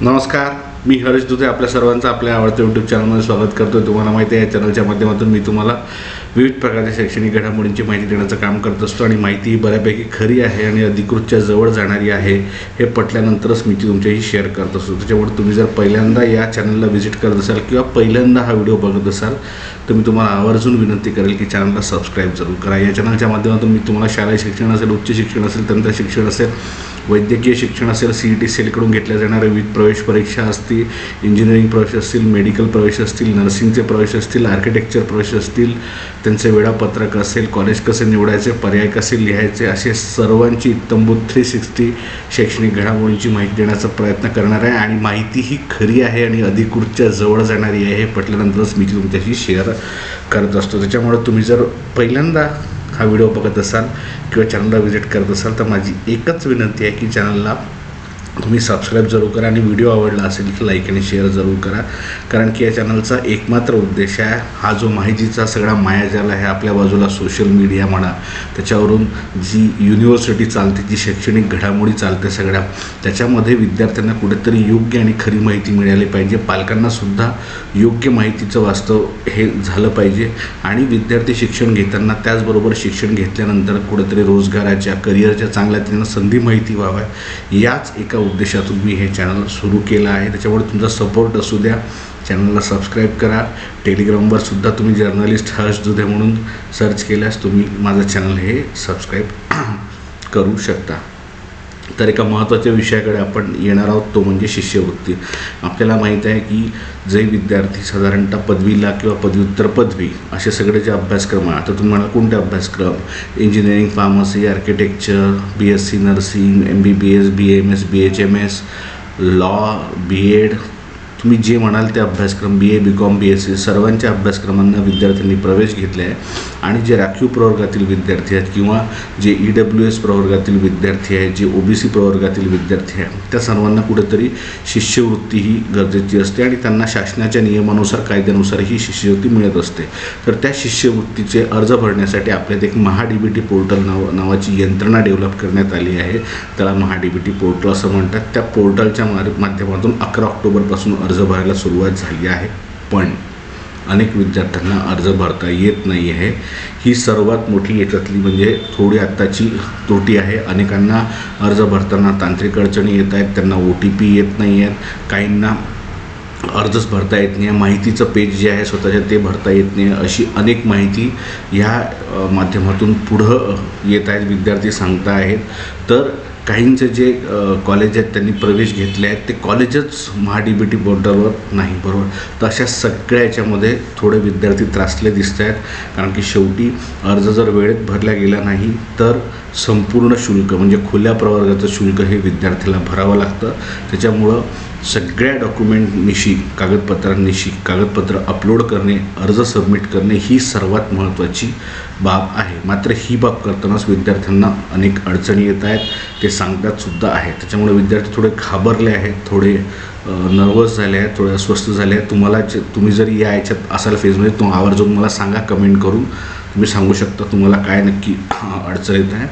नमस्कार, मी हर्ष दुधे आपल्या सर्वांचं आपल्या आवडत्या यूट्यूब चॅनलमध्ये स्वागत करतो। तुम्हाला माहिती आहे, या चॅनलच्या माध्यमातून मी तुम्हाला विविध प्रकारच्या शैक्षणिक घडामोडींची माहिती देण्याचं काम करत असतो आणि माहिती बऱ्यापैकी खरी आहे आणि अधिकृतच्या जवळ जाणारी आहे हे पटल्यानंतरच मी ती तुमच्याशी शेअर करत असतो। त्याच्यामुळे तुम्ही जर पहिल्यांदा या चॅनलला व्हिजिट करत असाल किंवा पहिल्यांदा हा व्हिडिओ बघत असाल तर मी तुम्हाला आवर्जून विनंती करेल की चॅनलला सबस्क्राईब जरूर करा। या चॅनलच्या माध्यमातून मी तुम्हाला शालेय शिक्षण असेल, उच्च शिक्षण असेल, तंत्र शिक्षण असेल, वैद्यकीय शिक्षण असेल, CET सेलकडून घेतल्या जाणाऱ्या विविध प्रवेश परीक्षा असतील, इंजिनिअरिंग प्रवेश असतील, मेडिकल प्रवेश असतील, नर्सिंगचे प्रवेश असतील, आर्किटेक्चर प्रवेश असतील, त्यांचे वेळापत्रक असेल, कॉलेज कसे निवडायचे, पर्याय कसे लिहायचे, असे सर्वांची इत्तंभूत 360 शैक्षणिक घडामोडींची माहिती देण्याचा प्रयत्न करणार आहे आणि माहिती ही खरी आहे आणि अधिकृतच्या जवळ जाणारी आहे हे पटल्यानंतरच मी ती तुमच्याशी शेअर करत असतो। त्याच्यामुळे तुम्ही जर पहिल्यांदा हा व्हिडिओ बघत असाल किंवा चॅनलला व्हिजिट करत असाल तर माझी एकच विनंती आहे की चॅनलला तुम्ही सबस्क्राईब जरूर करा आणि व्हिडिओ आवडला असेल तर लाईक आणि शेअर जरूर करा, कारण की या चॅनलचा एकमात्र उद्देश आहे हा जो माहितीचा सगळा मायाजाल आहे आपल्या बाजूला सोशल मीडिया म्हणा, त्याच्यावरून जी युनिव्हर्सिटी चालते, जी शैक्षणिक घडामोडी चालते सगळ्या, त्याच्यामध्ये विद्यार्थ्यांना कुठेतरी योग्य आणि खरी माहिती मिळाली पाहिजे, पालकांनासुद्धा योग्य माहितीचं वास्तव हे झालं पाहिजे आणि विद्यार्थी शिक्षण घेताना त्याचबरोबर शिक्षण घेतल्यानंतर कुठेतरी रोजगाराच्या, करिअरच्या चांगल्या त्यांना संधी माहिती व्हाव्या, याच एका उद्देशातून मी हे चॅनल सुरू केलं आहे। त्याच्यामुळे तुमचा सपोर्ट असू द्या, चॅनलला सबस्क्राईब करा। टेलिग्रामवर सुद्धा तुम्ही जर्नलिस्ट हर्ष दुधे म्हणून सर्च केल्यास तुम्ही माझं चॅनल हे सबस्क्राईब करू शकता। तर एका महत्त्वाच्या विषयाकडे आपण येणार आहोत, तो म्हणजे शिष्यवृत्ती। आपल्याला माहीत आहे की जे विद्यार्थी साधारणतः पदवीला किंवा पदव्युत्तर पदवी असे सगळे जे अभ्यासक्रम आहे, आता तुम्ही म्हणाल कोणते अभ्यासक्रम, engineering, pharmacy, architecture, BSc nursing, MBBS, BAMS, BHMS, law, BEd, तुम्ही जे म्हणाल ते अभ्यासक्रम, BA, BCom, BSc सर्वांच्या अभ्यासक्रमांना विद्यार्थ्यांनी प्रवेश घेतले आहे आणि जे राखीव प्रवर्गातील विद्यार्थी आहेत किंवा जे EWS प्रवर्गातील विद्यार्थी आहेत, जे OBC प्रवर्गातील विद्यार्थी आहेत, त्या सर्वांना कुठेतरी शिष्यवृत्ती ही गरजेची असते आणि त्यांना शासनाच्या नियमानुसार, कायद्यानुसार ही शिष्यवृत्ती मिळत असते। तर त्या शिष्यवृत्तीचे अर्ज भरण्यासाठी आपल्यात एक MHA-DBT पोर्टल नावाची यंत्रणा डेव्हलप करण्यात आली आहे, त्याला MHA-DBT पोर्टल असं म्हणतात। त्या पोर्टलच्या माध्यमातून 11 ऑक्टोबरपासून अर्ज भरायला सुरुवात झाली आहे, पण अनेक विद्यार्थ्यांना अर्ज भरता येत नाही आहे। ही सर्वात मोठी याच्यातली म्हणजे थोडी आत्ताची त्रुटी आहे। अनेकांना अर्ज भरताना तांत्रिक अडचणी येत आहेत, त्यांना OTP येत नाही आहेत, काहींना अर्जच भरता येत नाही, माहितीचं पेज जे आहे स्वतःच्या ते भरता येत नाही, अशी अनेक माहिती ह्या माध्यमातून पुढं येत आहेत, विद्यार्थी सांगता आहेत। तर काहींचे जे कॉलेज आहेत त्यांनी प्रवेश घेतले आहेत ते कॉलेजच MHA-DBT पोर्टलवर नाही, बरोबर। तर अशा सगळ्या याच्यामध्ये थोडे विद्यार्थी त्रासले दिसत आहेत, कारण की शेवटी अर्ज जर वेळेत भरला गेला नाही तर संपूर्ण शुल्क म्हणजे खुल्या प्रवर्गाचं शुल्क हे विद्यार्थ्याला भरावं लागतं। त्याच्यामुळं सगळ्या डॉक्युमेंटनिशी, कागदपत्रांनिशी, कागदपत्र अपलोड करणे, अर्ज सबमिट करणे ही सर्वात महत्त्वाची बाब आहे। मात्र ही बाब करतानाच विद्यार्थ्यांना अनेक अडचणी येत आहेत, ते सांगतात सुद्धा आहेत। त्याच्यामुळे विद्यार्थी थोडे घाबरले आहेत, थोडे नर्वस झाले आहेत, थोडे अस्वस्थ झाले आहेत। तुम्ही जर या याच्यात असाल फेजमध्ये तो आवर्जून मला सांगा, कमेंट करून तुम्ही सांगू शकता तुम्हाला काय नक्की अडचण येत आहे।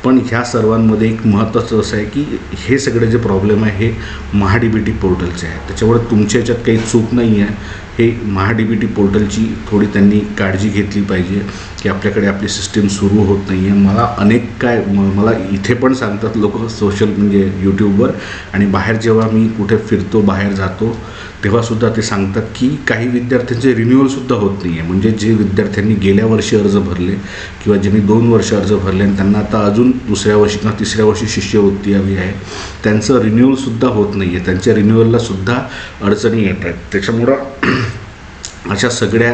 पण ह्या सर्वांमध्ये एक महत्त्वाचं असं आहे की हे सगळे जे प्रॉब्लेम आहे हे MHA-DBT पोर्टलचे आहे, त्याच्यामुळे तुमच्या याच्यात काही चूक नाही आहे। हे MHA-DBT पोर्टलची थोडी त्यांनी काळजी घेतली पाहिजे की आपल्याकडे आपली सिस्टीम सुरू होत नाही आहे। मला इथे पण सांगतात लोक सोशल म्हणजे यूट्यूबवर आणि बाहेर जेव्हा मी कुठे फिरतो, बाहेर जातो तेव्हासुद्धा ते सांगतात की काही विद्यार्थ्यांचे रिन्युअलसुद्धा होत नाही आहे। म्हणजे जे विद्यार्थ्यांनी गेल्या वर्षी अर्ज भरले किंवा ज्यांनी 2 वर्ष अर्ज भरले आणि त्यांना आता अजून दुसऱ्या वर्षी किंवा तिसऱ्या वर्षी शिष्यवृत्ती हवी आहे, त्यांचं रिन्युअलसुद्धा होत नाही आहे, त्यांच्या रिन्युअललासुद्धा अडचणी येत आहेत। त्याच्यामुळं अशा सगळ्या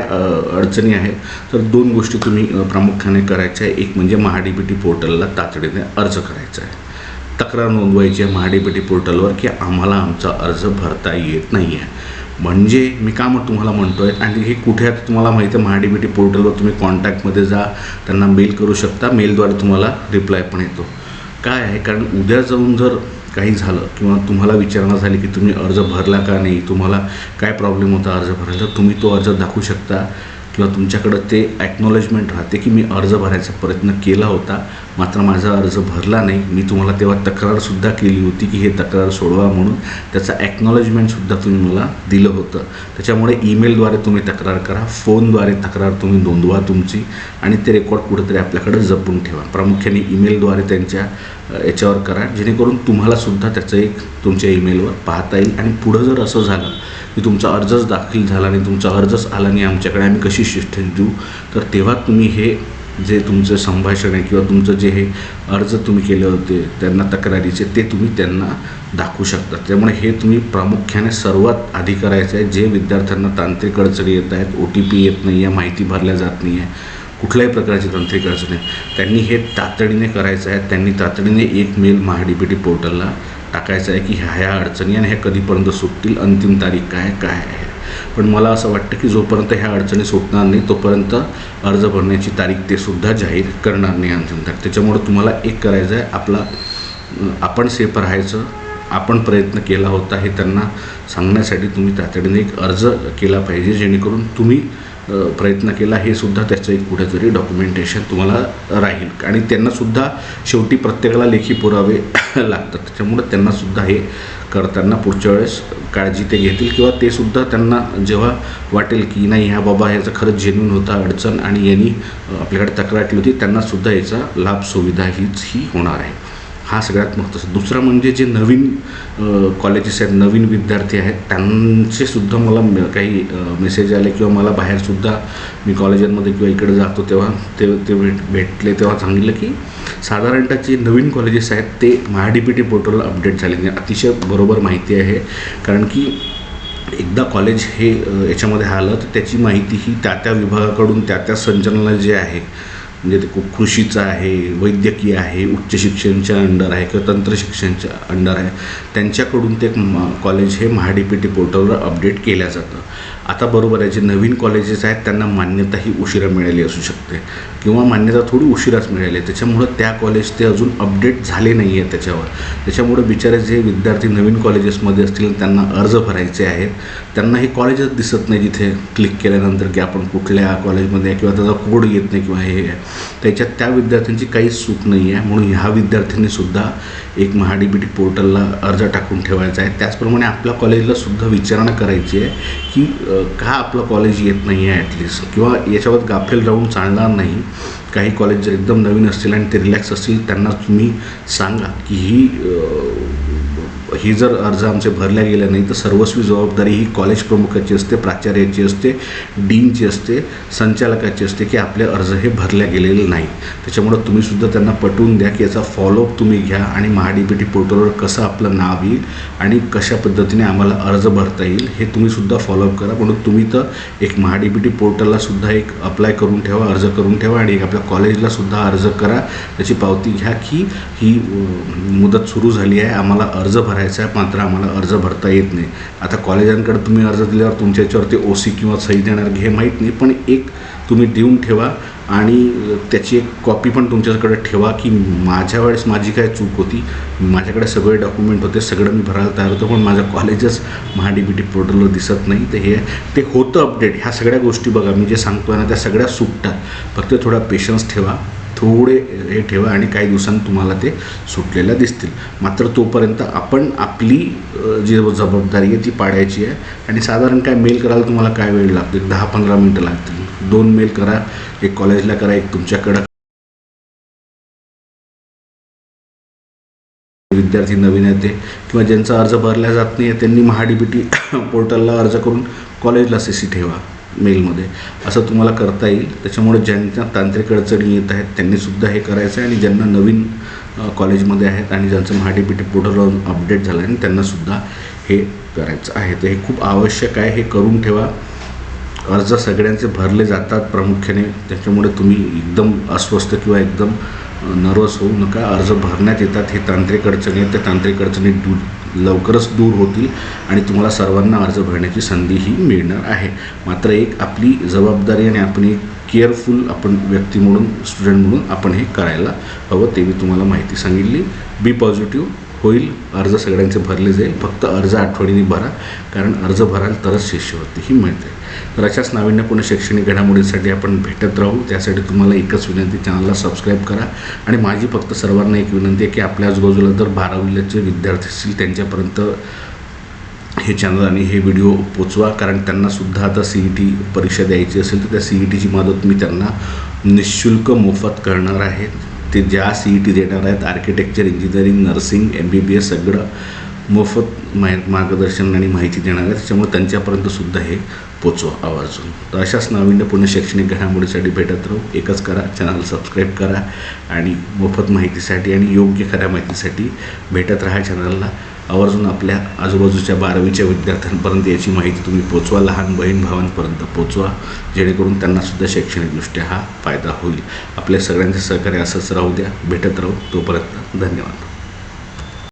अडचणी आहेत। तर 2 गोष्टी तुम्ही प्रामुख्याने करायच्या आहे, एक म्हणजे MHA-DBT पोर्टलला तातडीने अर्ज करायचा आहे, तक्रार नोंदवायची आहे MHA-DBT पोर्टलवर की आम्हाला आमचा अर्ज भरता येत नाही आहे। म्हणजे मी का तुम्हाला म्हणतो आहे, आणि हे कुठे आहे तुम्हाला माहिती आहे, MHA-DBT पोर्टलवर तुम्ही कॉन्टॅक्टमध्ये जा, त्यांना मेल करू शकता, मेलद्वारे तुम्हाला रिप्लाय पण येतो। काय आहे, कारण उद्या जाऊन जर काही झालं किंवा तुम्हाला विचारणा झाली की तुम्ही अर्ज भरला का नाही, तुम्हाला काय प्रॉब्लेम होता अर्ज भरायला, तर तुम्ही तो अर्ज दाखवू शकता किंवा तुमच्याकडं ते ॲक्नॉलेजमेंट राहते की मी अर्ज भरायचा प्रयत्न केला होता, मात्र माझा अर्ज भरला नाही. मी तुम्हाला तेव्हा तक्रारसुद्धा केली होती की हे तक्रार सोडवा म्हणून. त्याचा ॲक्नॉलेजमेंटसुद्धा तुम्ही मला दिलं होतं. त्याच्यामुळे ईमेलद्वारे तुम्ही तक्रार करा, फोनद्वारे तक्रार तुम्ही नोंदवा तुमची, आणि ते रेकॉर्ड कुठेतरी आपल्याकडे जपून ठेवा. प्रामुख्याने ईमेलद्वारे त्यांच्या याच्यावर करा, जेणेकरून तुम्हालासुद्धा त्याचं एक तुमच्या ईमेलवर पाहता येईल. आणि पुढं जर असं झालं की तुमचा अर्जच दाखल झाला आणि तुमचा अर्जच आला नाही आमच्याकडे, आम्ही कशी शिष्ट देऊ, तर तेव्हा तुम्ही हे जे तुमचं संभाषण आहे किंवा तुमचं जे हे अर्ज तुम्ही केले होते त्यांना तक्रारीचे, ते तुम्ही त्यांना दाखवू शकता. त्यामुळे हे तुम्ही प्रामुख्याने सर्वात आधी करायचं आहे. जे विद्यार्थ्यांना तांत्रिक अडचणी येत आहेत, OTP येत नाही आहे, माहिती भरल्या जात नाही आहे, कुठल्याही प्रकारची तांत्रिक अडचणी, त्यांनी हे तातडीने करायचं आहे. त्यांनी तातडीने एक मेल महाडीबीटी पोर्टलला टाकायचं आहे की ह्या अडचणी आणि ह्या कधीपर्यंत सुटतील, अंतिम तारीख काय आहे. पण मला असं वाटतं की जोपर्यंत ह्या अडचणी सुटणार नाही तोपर्यंत अर्ज भरण्याची तारीख ते सुद्धा जाहीर करणार नाही अंतिम तारीख. त्याच्यामुळे तुम्हाला एक करायचं आहे, आपण सेफ राहायचं, आपण प्रयत्न केला होता हे त्यांना सांगण्यासाठी तुम्ही तातडीने एक अर्ज केला पाहिजे, जेणेकरून तुम्ही प्रयत्न केला हे सुद्धा त्याचं एक कुठेतरी डॉक्युमेंटेशन तुम्हाला राहील. आणि त्यांनासुद्धा शेवटी प्रत्येकाला लेखी पुरावे लागतात. त्याच्यामुळं त्यांनासुद्धा हे करताना पुढच्या वेळेस काळजी ते घेतील, किंवा ते सुद्धा त्यांना जेव्हा वाटेल की नाही ह्या बाबा ह्याचं खरंच जेन्युइन होता अडचण आणि यांनी आपल्याकडे तक्रार केली होती, त्यांनासुद्धा याचा लाभ सुविधा ही होणार आहे. हा सगळ्यात महत्त्वाचा. दुसरं म्हणजे जे नवीन कॉलेजेस आहेत, नवीन विद्यार्थी आहेत, त्यांचेसुद्धा मला काही मेसेज आले किंवा मला बाहेरसुद्धा मी कॉलेजांमध्ये किंवा इकडे जातो तेव्हा ते भेटले, तेव्हा सांगितलं की साधारणतः जे नवीन कॉलेजेस आहेत ते महाडीबीटी पोर्टलला अपडेट झाले नाही. अतिशय बरोबर माहिती आहे, कारण की एकदा कॉलेज हे याच्यामध्ये आलं तर त्याची माहिती ही त्या विभागाकडून त्या संचालनालय जे आहे, म्हणजे ते खूप कृषीचं आहे, वैद्यकीय आहे, उच्च शिक्षणच्या अंडर आहे किंवा तंत्रशिक्षणच्या अंडर आहे, त्यांच्याकडून ते कॉलेज हे महाडीबीटी पोर्टलवर अपडेट केलं जातं. आता बरोबर आहे, जे नवीन कॉलेजेस आहेत त्यांना मान्यता ही उशिरा मिळाली असू शकते किंवा मान्यता थोडी उशिराच मिळाली आहे. त्याच्यामुळं त्या कॉलेज ते अजून अपडेट झाले नाही आहे त्याच्यावर. त्याच्यामुळं बिचारे जे विद्यार्थी नवीन कॉलेजेसमध्ये असतील त्यांना अर्ज भरायचे आहेत, त्यांना हे कॉलेजच दिसत नाही जिथे क्लिक केल्यानंतर की आपण कुठल्या कॉलेजमध्ये आहे किंवा त्याचा कोड येत नाही किंवा हे त्याच्यात त्या विद्यार्थ्यांची काहीच चूक नाही आहे. म्हणून ह्या विद्यार्थ्यांनीसुद्धा एक महाडीबीटी पोर्टलला अर्ज टाकून ठेवायचा आहे. त्याचप्रमाणे आपल्या कॉलेजलासुद्धा विचारणा करायची आहे की का आपलं कॉलेज येत नाही आहे ॲटलिस्ट, किंवा याच्यावर गाफील राहून चालणार नाही. काही कॉलेज जर एकदम नवीन असतील आणि ते रिलॅक्स असतील त्यांना तुम्ही सांगा की ही जर अर्ज आमचे भरल्या गेल्या नाही तर सर्वस्वी जबाबदारी ही कॉलेज प्रमुखाची असते, प्राचार्याची असते, डीनची असते, संचालकाची असते की आपले अर्ज हे भरल्या गेलेले नाही. त्याच्यामुळं तुम्हीसुद्धा त्यांना पटवून द्या की याचा फॉलोअप तुम्ही घ्या आणि महाडीबीटी पोर्टलवर कसं आपलं नाव येईल आणि कशा पद्धतीने आम्हाला अर्ज भरता येईल हे तुम्हीसुद्धा फॉलोअप करा. म्हणून तुम्ही तर एक महाडीबीटी पोर्टललासुद्धा एक अप्लाय करून ठेवा, अर्ज करून ठेवा, आणि एक आपल्या कॉलेजलासुद्धा अर्ज करा, त्याची पावती घ्या की ही मुदत सुरू झाली आहे, आम्हाला अर्ज भरायचा आहे, मात्र आम्हाला अर्ज भरता येत नाही. आता कॉलेजांकडे तुम्ही अर्ज दिल्यावर तुमच्या याच्यावर ते OC किंवा सही देणार हे माहीत नाही, पण एक तुम्ही देऊन ठेवा आणि त्याची एक कॉपी पण तुमच्याकडे ठेवा की माझ्या वेळेस माझी काय चूक होती, माझ्याकडे सगळे डॉक्युमेंट होते, सगळं मी भरायला तयार होतं, पण माझं कॉलेजच महाडीबीटी पोर्टलवर दिसत नाही. तर ते होतं अपडेट. ह्या सगळ्या गोष्टी बघा मी जे सांगतो ना त्या सगळ्या सुटतात. फक्त थोडा पेशन्स ठेवा, थोडे हे ठेवा आणि काही दिवसांनी तुम्हाला ते सुटलेल्या दिसतील. मात्र तोपर्यंत आपण आपली जी जबाबदारी आहे ती पाडायची आहे. आणि साधारण काय मेल करायला तुम्हाला काय वेळ लागतो, 10-15 मिनटं लागतील. 2 मेल करा, एक कॉलेजला करा, एक तुमच्याकडं. विद्यार्थी नवीन आहे ते किंवा ज्यांचा अर्ज भरला जात नाही आहे त्यांनी महाडीबीटी पोर्टलला अर्ज करून कॉलेजला CC ठेवा मेलमध्ये, असं तुम्हाला करता येईल. त्याच्यामुळे ज्यांच्या तांत्रिक अडचणी येत आहेत त्यांनीसुद्धा हे करायचं आहे, आणि ज्यांना नवीन कॉलेजमध्ये आहेत आणि ज्यांचं महाडीबीटी पोर्टलवरून अपडेट झालं आहे त्यांनासुद्धा हे करायचं आहे. तर हे खूप आवश्यक आहे, हे करून ठेवा. अर्ज सगळ्यांचे भरले जातात प्रामुख्याने, त्याच्यामुळे तुम्ही एकदम अस्वस्थ किंवा एकदम नर्वस होऊ नका. अर्ज भरण्यात येतात, हे तांत्रिक अडचणी आहेत, त्या तांत्रिक अडचणी लवकरच दूर होतील आणि तुम्हाला सर्वांना अर्ज भरण्याची संधीही मिळणार आहे. मात्र एक आपली जबाबदारी आणि आपण एक केअरफुल आपण व्यक्ती म्हणून, स्टुडंट म्हणून आपण हे करायला हवं. ते मी तुम्हाला माहिती सांगितली. बी पॉझिटिव्ह. होईल. अर्ज सगळ्यांचे भरले जाईल. फक्त अर्ज आठवणीने भरा, कारण अर्ज भराल तरच शिष्यवृत्ती ही मिळते. तर अशाच नाविन्यपूर्ण शैक्षणिक घडामोडींसाठी आपण भेटत राहू. त्यासाठी तुम्हाला एकच विनंती, चॅनलला सबस्क्राईब करा. आणि माझी फक्त सर्वांना एक विनंती आहे की आपल्या आजूबाजूला जर 12वीचे विद्यार्थी असतील त्यांच्यापर्यंत हे चॅनल आणि हे व्हिडिओ पोचवा, कारण त्यांनासुद्धा आता CET परीक्षा द्यायची असेल तर त्या CETची मदत मी त्यांना निःशुल्क मोफत करणार आहे. ते ज्या CET देणार आहेत, आर्किटेक्चर, इंजिनिअरिंग, नर्सिंग, MBBS सगळं मोफत मार्गदर्शन आणि माहिती देणार आहे. त्याच्यामुळे त्यांच्यापर्यंतसुद्धा हे पोचवा आवर्जून. तर अशाच नाविन्यपूर्ण शैक्षणिक घडामोडीसाठी भेटत राहू. एकच करा, चॅनल सबस्क्राईब करा आणि मोफत माहितीसाठी आणि योग्य खऱ्या माहितीसाठी भेटत राहा चॅनलला. आवर्जून आपल्या आजूबाजूच्या 12वीच्या विद्यार्थ्यांपर्यंत याची माहिती तुम्ही पोचवा, लहान बहीण भावांपर्यंत पोचवा, जेणेकरून त्यांनासुद्धा शैक्षणिकदृष्ट्या हा फायदा होईल. आपल्या सगळ्यांचे सहकार्य असंच राहू द्या. भेटत राहू. तोपर्यंत धन्यवाद.